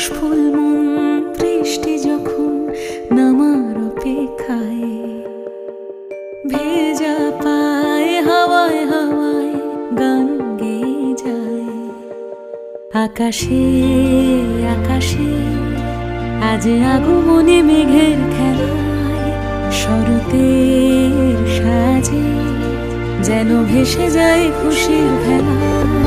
কাশফুল মন বৃষ্টি যখন নামার অপেক্ষায়, ভেজা পায় হাওয়ায় হাওয়ায় গান গেয়ে যায়। আকাশে আকাশে আজ আগমনে মেঘের খেলায়, শরতের সাজে যেন ভেসে যায় খুশির ভেলা।